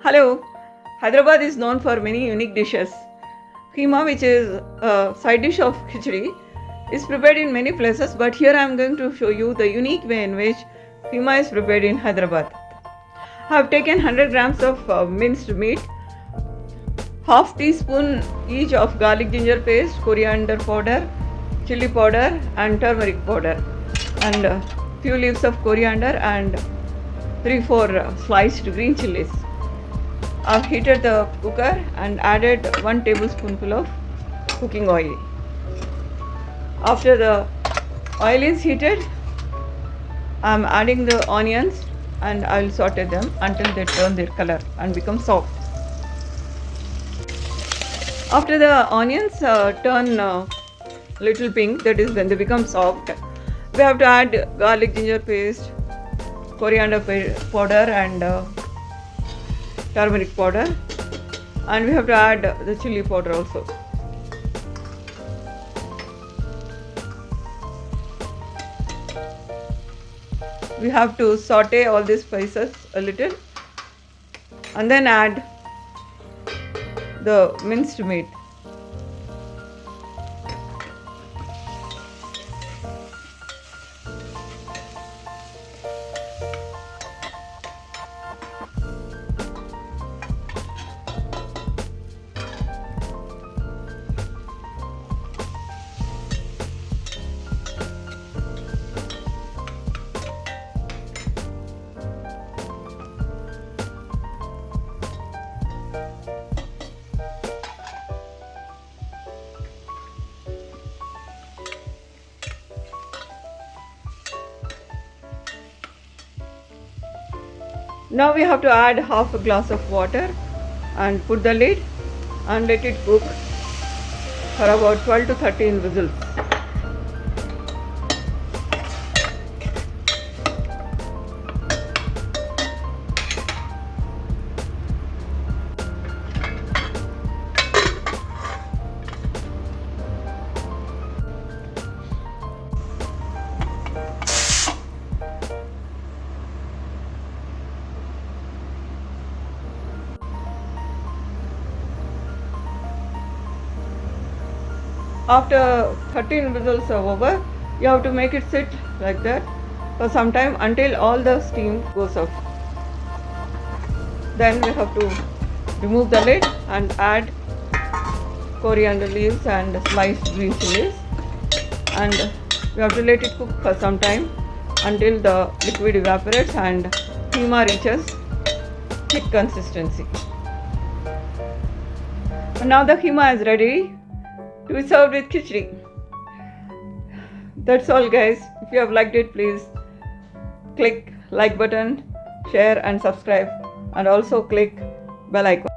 Hello, Hyderabad is known for many unique dishes. Kheema, which is a side dish of khichdi, is prepared in many places, but here I am going to show you the unique way in which Kheema is prepared in Hyderabad. I have taken 100 grams of minced meat, half teaspoon each of garlic ginger paste, coriander powder, chili powder and turmeric powder, and few leaves of coriander and 3-4 sliced green chilies. I've heated the cooker and added 1 tablespoonful of cooking oil. After the oil is heated, I'm adding the onions and I will saute them until they turn their color and become soft. After the onions turn little pink, that is when they become soft, we have to add garlic ginger paste, coriander powder and turmeric powder, and we have to add the chili powder also. We have to saute all these spices a little and then add the minced meat. Now we have to add half a glass of water and put the lid and let it cook for about 12 to 13 whistles. After 13 whistles are over, you have to make it sit like that for some time until all the steam goes out. Then we have to remove the lid and add coriander leaves and sliced green chilies, and we have to let it cook for some time until the liquid evaporates and Kheema reaches thick consistency. And now the Kheema is ready to be served with khichdi. That's all, guys. If you have liked it, please click like button, share and subscribe, and also click bell icon.